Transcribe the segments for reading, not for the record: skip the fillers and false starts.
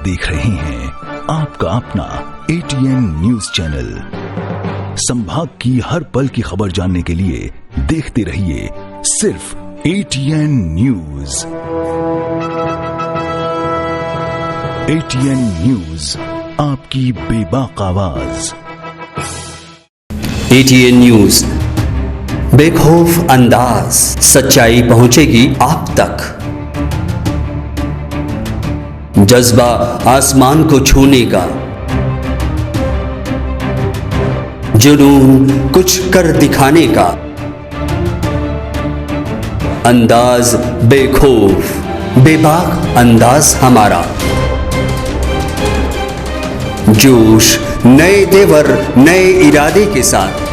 देख रहे हैं आपका अपना ATN न्यूज चैनल। संभाग की हर पल की खबर जानने के लिए देखते रहिए सिर्फ ATN न्यूज। ATN न्यूज, आपकी बेबाक आवाज। ATN न्यूज, बेखौफ अंदाज, सच्चाई पहुंचेगी आप तक। जज्बा आसमान को छूने का, जुनून कुछ कर दिखाने का, अंदाज बेखौफ बेबाक अंदाज हमारा। जोश नए तेवर नए इरादे के साथ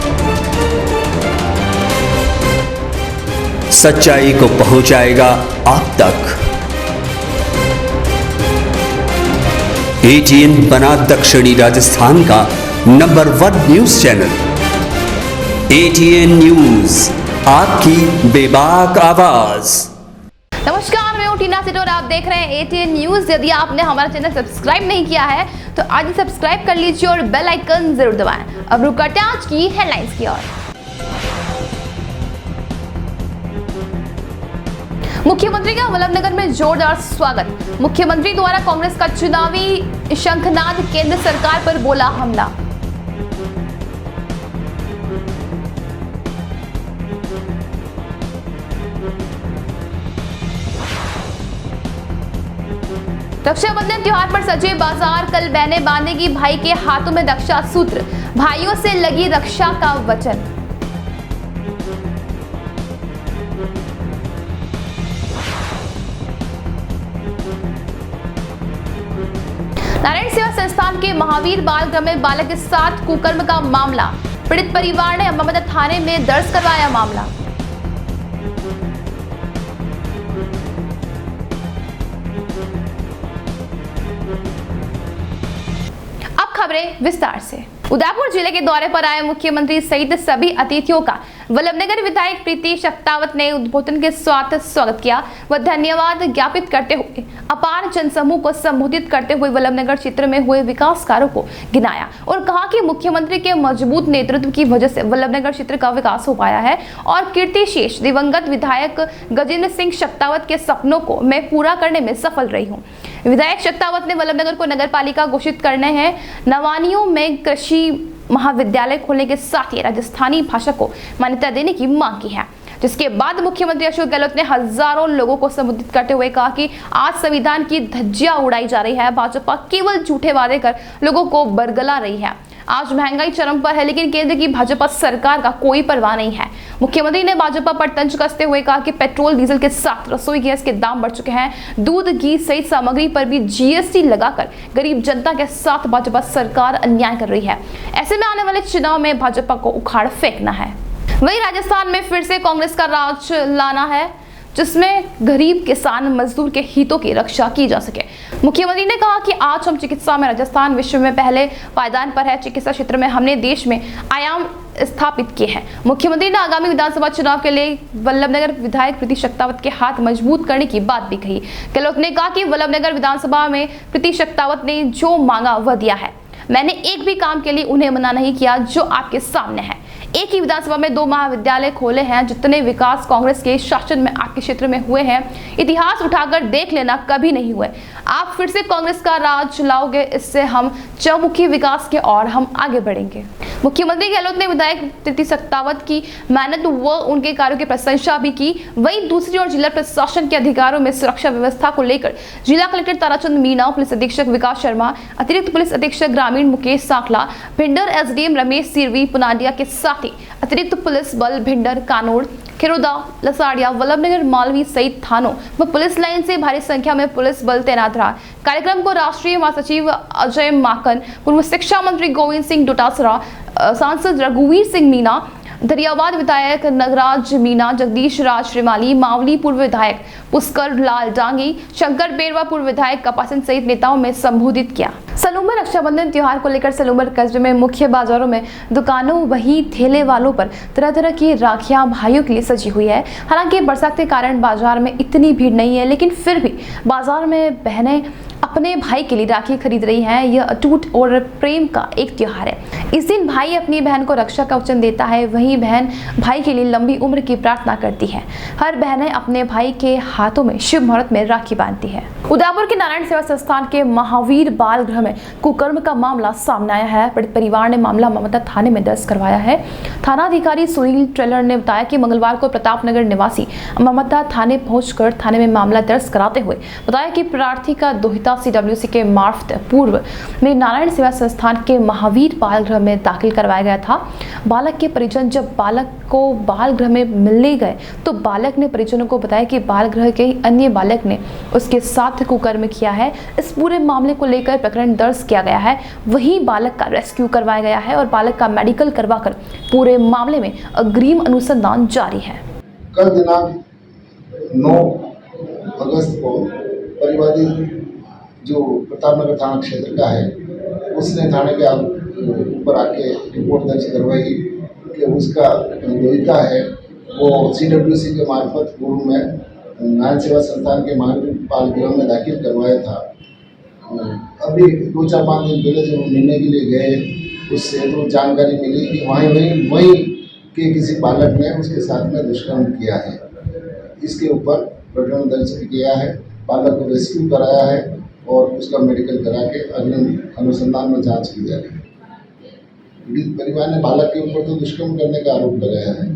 सच्चाई को पहुंचाएगा आप तक। ATN बना दक्षिणी राजस्थान का number 1 news channel. ATN news, आपकी बेबाक आवाज। नमस्कार, मैं हूं टीना सेठ और आप देख रहे हैं ATN न्यूज। यदि आपने हमारा चैनल सब्सक्राइब नहीं किया है तो आज ही सब्सक्राइब कर लीजिए और बेल आइकन जरूर दबाएं। अब रुक करते हैं आज की हेडलाइंस की ओर। मुख्यमंत्री का वल्लभनगर में जोरदार स्वागत। मुख्यमंत्री द्वारा कांग्रेस का चुनावी शंखनाद, केंद्र सरकार पर बोला हमला। रक्षाबंधन त्योहार पर सजे बाजार, कल बहने बांधेगी भाई के हाथों में रक्षा सूत्र, भाइयों से लगी रक्षा का वचन। नारायण सेवा संस्थान के महावीर बाल गृह में बालक के साथ कुकर्म का मामला, पीड़ित परिवार ने अम्बावदा थाने में दर्ज करवाया मामला। अब खबरें विस्तार से। उदयपुर जिले के दौरे पर आए मुख्यमंत्री सहित सभी अतिथियों का वल्लभनगर विधायक प्रीति शक्तावत ने उद्बोधन के साथ स्वागत किया व धन्यवाद ज्ञापित करते हुए अपार जनसमूह को संबोधित करते हुए वल्लभनगर क्षेत्र में हुए विकास कार्यों को गिनाया और कहा कि मुख्यमंत्री के मजबूत नेतृत्व की वजह से वल्लभनगर क्षेत्र का विकास हो पाया है और कीर्ति शेष दिवंगत विधायक गजेंद्र सिंह शक्तावत के सपनों को मैं पूरा करने में सफल रही हूँ। विधायक शक्तावत ने वल्लभनगर को नगर पालिका घोषित करने हैं, नवानियों में कृषि महाविद्यालय खोलने के साथ ही राजस्थानी भाषा को मान्यता देने की मांग की है। जिसके बाद मुख्यमंत्री अशोक गहलोत ने हजारों लोगों को संबोधित करते हुए कहा कि आज संविधान की धज्जियां उड़ाई जा रही है, भाजपा केवल झूठे वादे कर लोगों को बरगला रही है। आज महंगाई चरम पर है लेकिन केंद्र की भाजपा सरकार का कोई परवाह नहीं है। मुख्यमंत्री ने भाजपा पर तंज कसते हुए कहा कि पेट्रोल डीजल के साथ रसोई गैस के दाम बढ़ चुके हैं, दूध घी सहित सामग्री पर भी GST लगाकर गरीब जनता के साथ भाजपा सरकार अन्याय कर रही है। ऐसे में आने वाले चुनाव में भाजपा को उखाड़ फेंकना है। वहीं राजस्थान में फिर से कांग्रेस का राज लाना है जिसमें गरीब किसान मजदूर के हितों की रक्षा की जा सके। मुख्यमंत्री ने कहा कि आज हम चिकित्सा में राजस्थान विश्व में पहले पायदान पर है। चिकित्सा क्षेत्र में हमने देश में आयाम स्थापित किए हैं। मुख्यमंत्री ने आगामी विधानसभा चुनाव के लिए वल्लभनगर विधायक प्रीति शक्तावत के हाथ मजबूत करने की बात भी कही। गहलोत ने कहा कि वल्लभनगर विधानसभा में प्रीति शक्तावत ने जो मांगा वह दिया है। मैंने एक भी काम के लिए उन्हें मना नहीं किया जो आपके सामने है। एक ही विधानसभा में 2 महाविद्यालय खोले हैं। जितने विकास कांग्रेस के शासन में आपके क्षेत्र में हुए हैं, इतिहास उठाकर देख लेना, कभी नहीं हुए। आप फिर से कांग्रेस का राज लाओगे, इससे हम चौमुखी विकास के और हम आगे बढ़ेंगे। मुख्यमंत्री गहलोत ने विधायक प्रीति शक्तावत की मेहनत व उनके कार्यों की प्रशंसा भी की। वहीं दूसरी ओर जिला प्रशासन के अधिकारियों में सुरक्षा व्यवस्था को लेकर जिला कलेक्टर ताराचंद मीणा, पुलिस अधीक्षक विकास शर्मा, अतिरिक्त पुलिस अधीक्षक ग्रामीण मुकेश साखला, भिंडर SDM रमेश सिरवी पुनाडिया के साथ ही अतिरिक्त पुलिस बल भिंडर, कानोड़, खिरोदा, लसाड़िया, वल्लभनगर, मालवी सहित थानों व पुलिस लाइन से भारी संख्या में पुलिस बल तैनात रहा। कार्यक्रम को राष्ट्रीय महासचिव अजय माकन, पूर्व शिक्षा मंत्री गोविंद सिंह डोटासरा, सांसद रघुवीर सिंह मीणा, दरियाबाद विधायक नगराज मीणा, जगदीश राज श्रीमाली, मावली पूर्व विधायक पुष्कर लाल डांगी, शंकर बेरवा पूर्व विधायक कपासन सहित नेताओं में संबोधित किया। सलूमर रक्षाबंधन त्योहार को लेकर सलूमर कस्बे में मुख्य बाजारों में दुकानों वहीं ठेले वालों पर तरह तरह की राखियां भाइयों के लिए सजी हुई है। हालांकि बरसात के कारण बाजार में इतनी भीड़ नहीं है, लेकिन फिर भी बाजार में बहनें अपने भाई के लिए राखी खरीद रही हैं। यह अटूट और प्रेम का एक त्योहार है। इस दिन भाई अपनी बहन को रक्षा का वचन देता है, वहीं बहन भाई के लिए लंबी उम्र की प्रार्थना करती है। हर बहनें अपने भाई के हाथों में शुभ मुहूर्त में राखी बांधती है। उदयपुर के नारायण सेवा संस्थान के महावीर बाल गृह में कुकर्म का मामला सामने आया है। पीड़ित परिवार ने मामला ममता थाने में दर्ज करवाया है। थानाधिकारी सुनील ट्रेलर ने बताया कि मंगलवार को प्रतापनगर निवासी ममता थाने पहुंचकर थाने में मामला दर्ज कराते हुए बताया कि प्रार्थी का दोहिता CWC के मार्फत पूर्व में नारायण सेवा संस्थान के महावीर बाल गृह में दाखिल करवाया गया था। बालक के परिजन जब बालक को बाल गृह में मिलने गए तो बालक ने परिजनों को बताया कि बाल गृह के ही अन्य बालक ने उसके साथ कुकर्म किया है। इस पूरे मामले को लेकर प्रकरण दर्ज किया गया है। वहीं बालक का रेस्क्यू करवाया गया है और बालक का मेडिकल करवाकर पूरे मामले में अग्रिम अनुसंधान जारी है। कल दिनांक 9 अगस्त को परिवादी जो प्रतापनगर थाना क्षेत्र का है उसने थाने के ऊपर आके रिपोर्ट दर्ज करवाई कि उसका दोहिता है वो CWC के मार्फत पूर्व में नारायण सेवा संस्थान के महावीर बाल गृह में दाखिल करवाया था। अभी 2-4-5 दिन पहले जब वो मिलने के लिए गए उससे तो जानकारी मिली कि वहीं के किसी बालक ने उसके साथ में दुष्कर्म किया है। इसके ऊपर प्रकरण दर्ज किया है, बालक को रेस्क्यू कराया है और उसका मेडिकल करा के अग्रिम अनुसंधान में जांच की जा रही है। पीड़ित परिवार ने बालक के ऊपर तो दुष्कर्म करने का आरोप लगाया है।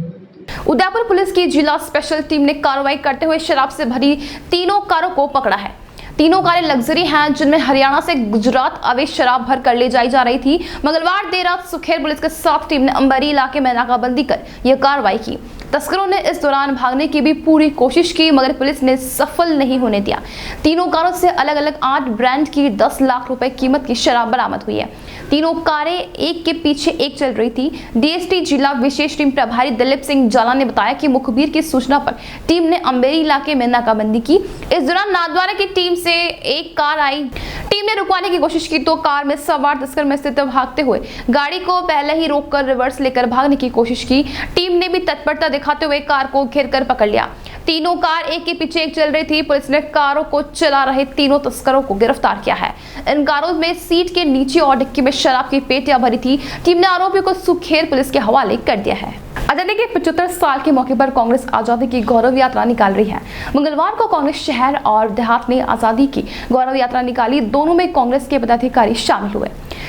उदयपुर पुलिस की जिला स्पेशल टीम ने कार्रवाई करते हुए शराब से भरी तीनों कारों को पकड़ा है। तीनों कारें लग्जरी हैं जिनमें हरियाणा से गुजरात अवैध शराब भर कर ले जाई जा रही थी। मंगलवार देर रात सुखेर पुलिस के साथ टीम ने अंबेरी इलाके में नाकाबंदी कर यह कार्रवाई की। तस्करों ने इस दौरान भागने की भी पूरी कोशिश की मगर पुलिस ने सफल नहीं होने दिया। तीनों कारों से अलग अलग 8 ब्रांड की 10 लाख रुपए कीमत की शराब बरामद हुई है। तीनों कारें एक के पीछे एक चल रही थी। DST जिला विशेष टीम प्रभारी दिलीप सिंह जाला ने बताया कि मुखबिर की सूचना पर टीम ने अंबेरी इलाके में नाकाबंदी की। इस दौरान नाथद्वारा की टीम से एक कार आई। टीम ने रुकवाने की कोशिश की तो कार में सवार तस्कर में स्थित भागते हुए गाड़ी को पहले ही रोककर रिवर्स लेकर भागने की कोशिश की। टीम ने भी तत्परता दिखाते हुए कार को घेरकर पकड़ लिया। तीनों कार एक के पीछे एक चल रही थी। पुलिस ने कारों को चला रहे तीनों तस्करों को गिरफ्तार किया है। इन कारों में सीट के नीचे और डिक्की में शराब की पेटियां भरी थी। टीम ने आरोपियों को सुखेर पुलिस के हवाले कर दिया है। आजादी के 75 साल के मौके पर कांग्रेस आजादी की गौरव यात्रा निकाल रही है। मंगलवार को कांग्रेस शहर और देहात ने आजादी की गौरव यात्रा निकाली। दोनों में कांग्रेस के पदाधिकारी शामिल हुए।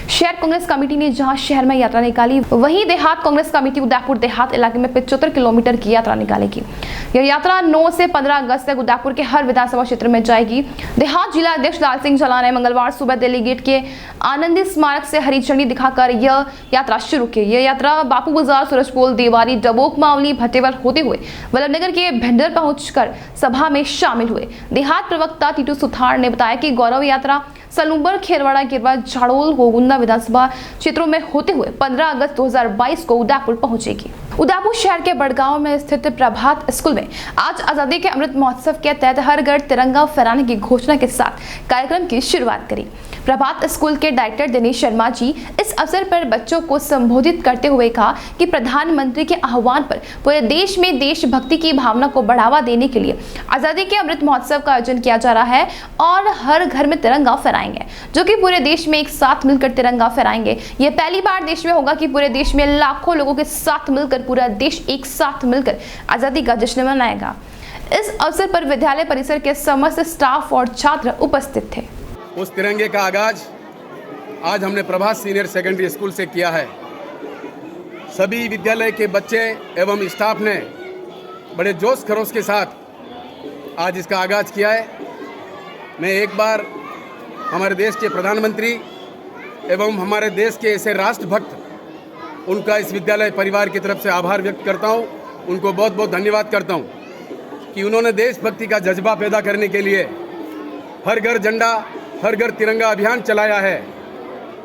शहर कांग्रेस कमेटी ने जहां शहर में यात्रा निकाली वहीं देहात कांग्रेस कमेटी उदयपुर देहात इलाके में 75 किलोमीटर की यात्रा निकालेगी। यह यात्रा 9 से 15 अगस्त तक उदयपुर के हर विधानसभा क्षेत्र में जाएगी। देहात जिला अध्यक्ष लाल सिंह झाला ने मंगलवार सुबह दिल्ली गेट के आनंदी स्मारक से हरी झंडी दिखाकर यह यात्रा शुरू की। यह यात्रा बापू बाजार, सूरजपोल, देवारी, डबोक, मावली, भट्टेवर होते हुए वल्लभनगर के भिंडर पहुंचकर सभा में शामिल हुए। देहात प्रवक्ता टीटू सुथार ने बताया कि गौरव यात्रा सलूबर, खेरवाड़ा, गिरवा, झाड़ोल, गोगुंदा विधानसभा क्षेत्रों में होते हुए 15 अगस्त 2022 को उदयपुर पहुंचेगी। उदयपुर शहर के बड़गांव में स्थित प्रभात स्कूल में आज आजादी के अमृत महोत्सव के तहत हर घर तिरंगा फहराने की घोषणा के साथ कार्यक्रम की शुरुआत करी। प्रभात स्कूल के डायरेक्टर दिनेश शर्मा जी इस अवसर पर बच्चों को संबोधित करते हुए कहा कि प्रधानमंत्री के आह्वान पर पूरे देश में देशभक्ति की भावना को बढ़ावा देने के लिए आजादी के अमृत महोत्सव का आयोजन किया जा रहा है और हर घर में तिरंगा फहराएंगे, जो कि पूरे देश में एक साथ मिलकर तिरंगा फहराएंगे। यह पहली बार देश में होगा कि पूरे देश में लाखों लोगों के साथ मिलकर पूरा देश एक साथ मिलकर आजादी का जश्न मनाएगा। इस अवसर पर विद्यालय परिसर के समस्त स्टाफ और छात्र उपस्थित थे। उस तिरंगे का आगाज आज हमने प्रभात सीनियर सेकेंडरी स्कूल से किया है। सभी विद्यालय के बच्चे एवं स्टाफ ने बड़े जोश खरोश के साथ आज इसका आगाज किया है। मैं एक बार हमारे देश के प्रधानमंत्री एवं हमारे देश के ऐसे राष्ट्रभक्त उनका इस विद्यालय परिवार की तरफ से आभार व्यक्त करता हूं। उनको बहुत बहुत धन्यवाद करता हूं कि उन्होंने देशभक्ति का जज्बा पैदा करने के लिए हर घर झंडा हर घर तिरंगा अभियान चलाया है।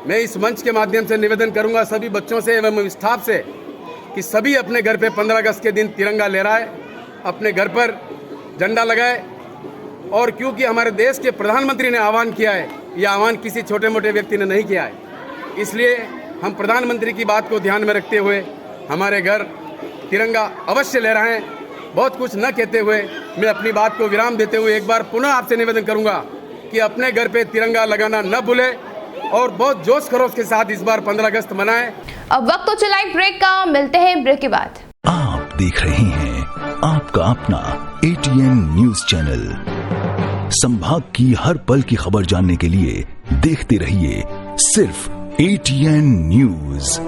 मैं इस मंच के माध्यम से निवेदन करूंगा सभी बच्चों से एवं स्टाफ से कि सभी अपने घर पे 15 अगस्त के दिन तिरंगा लहराए, अपने घर पर झंडा लगाए। और क्योंकि हमारे देश के प्रधानमंत्री ने आह्वान किया है, यह आह्वान किसी छोटे मोटे व्यक्ति ने नहीं किया है, इसलिए हम प्रधानमंत्री की बात को ध्यान में रखते हुए हमारे घर तिरंगा अवश्य लहराएं। बहुत कुछ न कहते हुए मैं अपनी बात को विराम देते हुए एक बार पुनः आपसे निवेदन करूंगा कि अपने घर पे तिरंगा लगाना न भूले और बहुत जोश खरोश के साथ इस बार 15 अगस्त मनाएं। अब वक्त तो चला एक ब्रेक का, मिलते हैं ब्रेक के बाद। आप देख रहे हैं आपका अपना ATN न्यूज चैनल। संभाग की हर पल की खबर जानने के लिए देखते रहिए सिर्फ ATN न्यूज।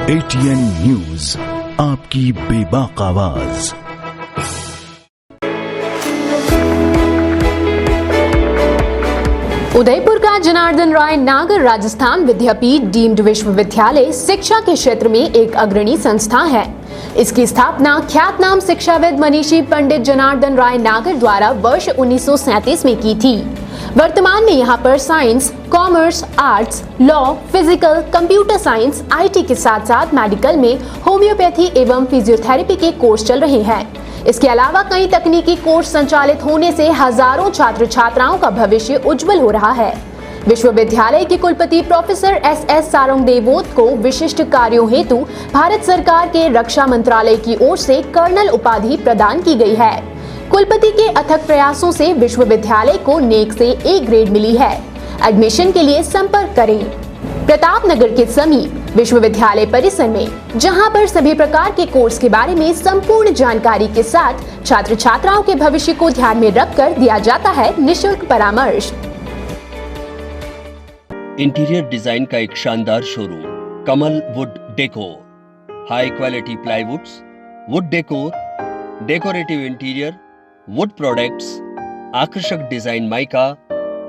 ATN न्यूज, आपकी बेबाक आवाज। उदयपुर का जनार्दन राय नागर राजस्थान विद्यापीठ डीम्ड विश्वविद्यालय शिक्षा के क्षेत्र में एक अग्रणी संस्था है। इसकी स्थापना ख्यातनाम शिक्षाविद मनीषी पंडित जनार्दन राय नागर द्वारा वर्ष 1937 में की थी। वर्तमान में यहाँ पर science, commerce, arts, law, physical, computer science, IT के साथ साथ मेडिकल में होम्योपैथी एवं फिजियोथेरेपी के कोर्स चल रहे हैं। इसके अलावा कई तकनीकी कोर्स संचालित होने से हजारों छात्र छात्राओं का भविष्य उज्जवल हो रहा है। विश्वविद्यालय के कुलपति प्रोफेसर SS सारंगदेवोत को विशिष्ट कार्यों हेतु भारत सरकार के रक्षा मंत्रालय की ओर से कर्नल उपाधि प्रदान की गई है। कुलपति के अथक प्रयासों से विश्वविद्यालय को नेक से A ग्रेड मिली है। एडमिशन के लिए संपर्क करें प्रतापनगर के समीप विश्वविद्यालय परिसर में, जहां पर सभी प्रकार के कोर्स के बारे में संपूर्ण जानकारी के साथ छात्र छात्राओं के भविष्य को ध्यान में रखकर दिया जाता है निःशुल्क परामर्श। इंटीरियर डिजाइन का एक शानदार showroom Kamal wood decor. High quality प्लाईवुड्स, would decor, decorative interior, would products, आकर्षक डिजाइन माइका,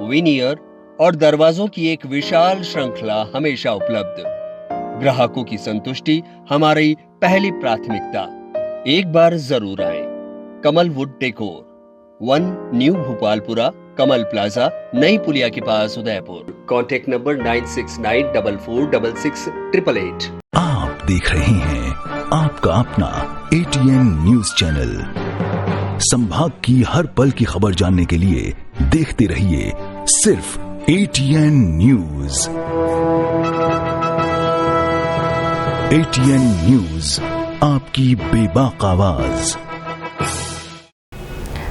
विनियर और दरवाजों की एक विशाल श्रृंखला हमेशा उपलब्ध। ग्राहकों की संतुष्टि हमारी पहली प्राथमिकता। एक बार जरूर आएं। Kamal wood decor, 1 new Bhopalpura, Kamal plaza, नई पुलिया के पास, उदयपुर। Contact number 9694466888। आप देख रहे हैं आपका अपना ATN न्यूज चैनल। संभाग की हर पल की खबर जानने के लिए देखते रहिए सिर्फ ATN न्यूज। ATN न्यूज, आपकी बेबाक आवाज।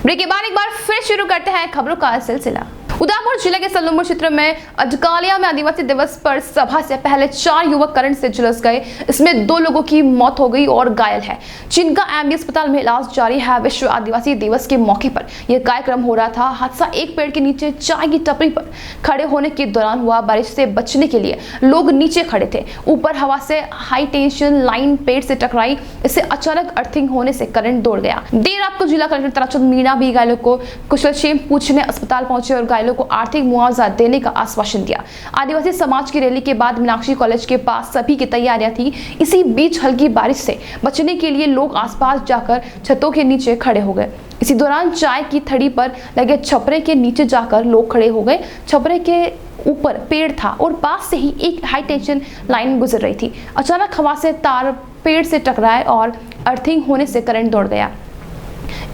ब्रेक के बाद एक बार फिर शुरू करते हैं खबरों का सिलसिला। उदयपुर जिले के सलूमपुर क्षेत्र में अजकालिया में आदिवासी दिवस पर सभा से पहले 4 युवक करंट से झुलस गए। इसमें 2 लोगों की मौत हो गई और घायल है, जिनका एमबी अस्पताल में इलाज जारी है। विश्व आदिवासी दिवस के मौके पर यह कार्यक्रम हो रहा था। हादसा एक पेड़ के नीचे चाय की टपरी पर खड़े होने के दौरान हुआ। बारिश से बचने के लिए लोग नीचे खड़े थे। ऊपर हवा से हाई टेंशन लाइन पेड़ से टकराई। इससे अचानक अर्थिंग होने से करंट दौड़ गया। देर रात को जिला कलेक्टर ताराचंद मीणा भी घायलों को कुशलक्षेम पूछने अस्पताल पहुंचे और घायलों को आर्थिक मुआवजा देने का आश्वासन दिया। आदिवासी समाज की रैली के बाद मीनाक्षी कॉलेज के पास सभी की तैयारियां थी। इसी बीच हल्की बारिश से बचने के लिए लोग आसपास जाकर छतों के नीचे खड़े हो गए। इसी दौरान चाय की थड़ी पर लगे छपरे के नीचे जाकर लोग खड़े हो गए। छपरे के ऊपर पेड़ था और पास से ही एक हाई टेंशन लाइन गुजर रही थी। अचानक हवा से तार पेड़ से टकराए और अर्थिंग होने से करंट दौड़ गया।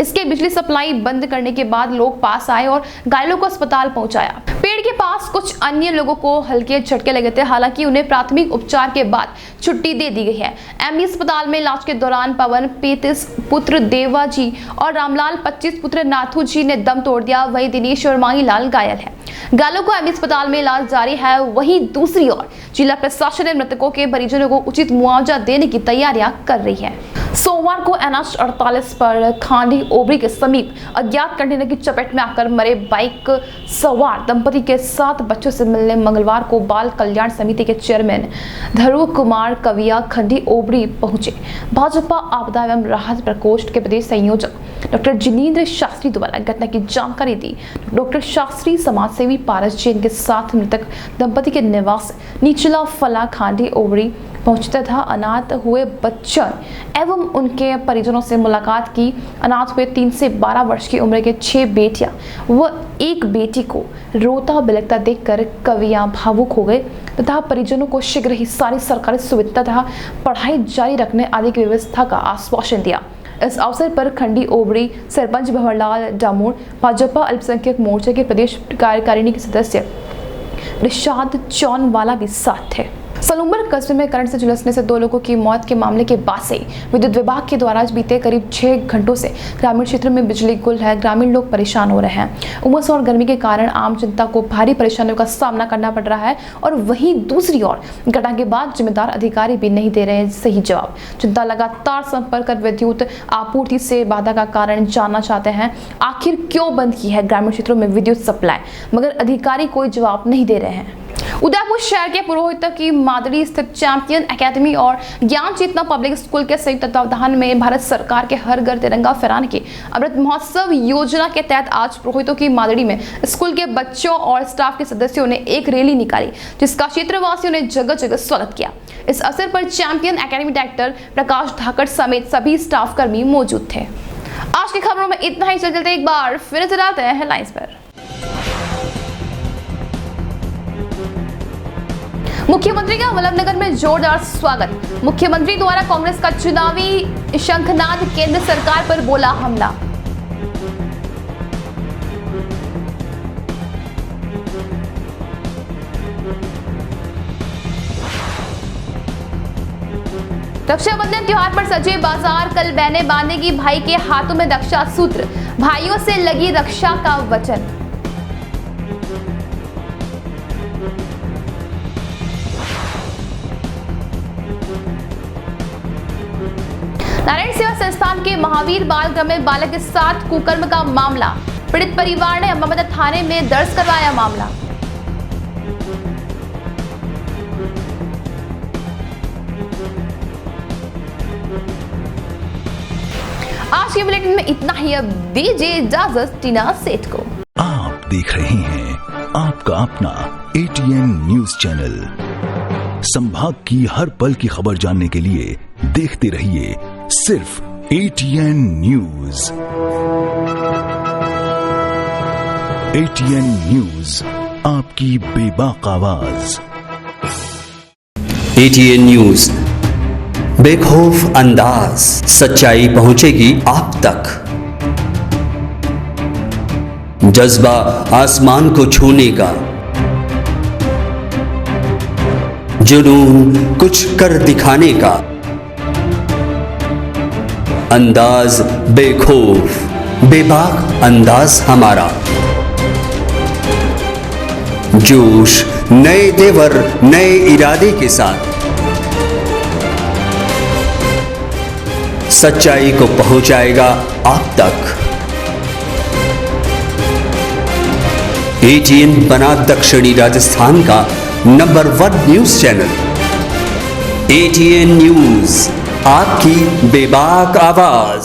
इसके बिजली सप्लाई बंद करने के बाद लोग पास आए और घायलों को अस्पताल पहुंचाया। पेड़ के पास कुछ अन्य लोगों को हल्के झटके लगे थे, हालांकि उन्हें प्राथमिक उपचार के बाद छुट्टी दे दी गई है। एमबी अस्पताल में इलाज के दौरान पवन 35 पुत्र देवा जी और रामलाल 25 पुत्र नाथू जी ने दम तोड़ दिया। वहीं दिनेश और मांगीलाल घायल है। घायलों को एमबी अस्पताल में इलाज जारी है। वहीं दूसरी ओर जिला प्रशासन ने मृतकों के परिजनों को उचित मुआवजा देने की तैयारियां कर रही है। सोमवार को NH 48 पर खांडी ओबरी के समीप अज्ञात कंटेनर की चपेट में आकर मरे बाइक सवार दंपति के 7 बच्चों से मिलने मंगलवार को बाल कल्याण समिति के चेयरमैन ध्रुव कुमार कविया खंडी ओबरी पहुंचे। भाजपा आपदा एवं राहत प्रकोष्ठ के प्रदेश संयोजक डॉक्टर जिनेंद्र शास्त्री द्वारा घटना की जानकारी दी। डॉक्टर शास्त्री समाजसेवी पारस जैन के साथ मृतक दंपति के निवास निचला फला खांडी ओबरी पहुंचता था। अनाथ हुए बच्चों एवं उनके परिजनों से मुलाकात की। अनाथ हुए 3 से 12 वर्ष की उम्र के 6 बेटियां व 1 बेटी को रोता बिलखता देखकर कवियां भावुक हो गए तथा परिजनों को शीघ्र ही सारी सरकारी सुविधा तथा पढ़ाई जारी रखने आदि की व्यवस्था का आश्वासन दिया। इस अवसर पर खंडी ओबरी सरपंच भंवरलाल डामोर, भाजपा अल्पसंख्यक मोर्चा के प्रदेश कार्यकारिणी के सदस्य रिशाद चौनवाला भी साथ थे। सलूम्बर कस्बे में करंट से झुलसने से 2 लोगों की मौत के मामले के बाद से विद्युत विभाग के द्वारा बीते करीब 6 घंटों से ग्रामीण क्षेत्र में बिजली गुल है। ग्रामीण लोग परेशान हो रहे हैं। उमस और गर्मी के कारण आम जनता को भारी परेशानियों का सामना करना पड़ रहा है और वहीं दूसरी ओर घटना के बाद जिम्मेदार अधिकारी भी नहीं दे रहे सही जवाब। जनता लगातार संपर्क कर विद्युत आपूर्ति से बाधा का कारण जानना चाहते हैं। आखिर क्यों बंद की है ग्रामीण क्षेत्रों में विद्युत सप्लाई, मगर अधिकारी कोई जवाब नहीं दे रहे हैं। उदयपुर शहर के पुरोहित की मादड़ी स्थित चैंपियन एकेडमी और ज्ञान चेतना पब्लिक स्कूल के संयुक्त तत्वावधान में भारत सरकार के हर घर तिरंगा फहराने के अमृत महोत्सव योजना के तहत आज पुरोहितों की मादड़ी में स्कूल के बच्चों और स्टाफ के सदस्यों ने एक रैली निकाली, जिसका क्षेत्रवासियों ने जगह जगह स्वागत किया। इस अवसर पर चैंपियन एकेडमी डायरेक्टर प्रकाश धाकड़ समेत सभी स्टाफ कर्मी मौजूद थे। आज की खबरों में इतना ही। चलते एक बार फिर नजर आते हैं हेडलाइंस पर। मुख्यमंत्री का वल्लभनगर में जोरदार स्वागत। मुख्यमंत्री द्वारा कांग्रेस का चुनावी शंखनाद, केंद्र सरकार पर बोला हमला। रक्षाबंधन त्योहार पर सजे बाजार, कल बहनें बांधेगी भाई के हाथों में रक्षा सूत्र, भाइयों से लगी रक्षा का वचन। नारायण सेवा संस्थान के महावीर बाल गृह में बालक के साथ कुकर्म का मामला, पीड़ित परिवार ने अम्बावती थाने में दर्ज करवाया मामला। आज के बुलेटिन में इतना ही। अब दीजिए इजाजत टीना सेठ को। आप देख रहे हैं आपका अपना ATN न्यूज चैनल। संभाग की हर पल की खबर जानने के लिए देखते रहिए सिर्फ ATN न्यूज। ATN न्यूज, आपकी बेबाक आवाज। ATN न्यूज, बेखौफ अंदाज, सच्चाई पहुंचेगी आप तक। जज्बा आसमान को छूने का, जुनून कुछ कर दिखाने का, अंदाज बेखौफ, बेबाक अंदाज हमारा। जोश नए तेवर, नए इरादे के साथ सच्चाई को पहुंचाएगा आप तक। ATN बना दक्षिणी राजस्थान का number 1 news channel. ATN news, आपकी बेबाक आवाज।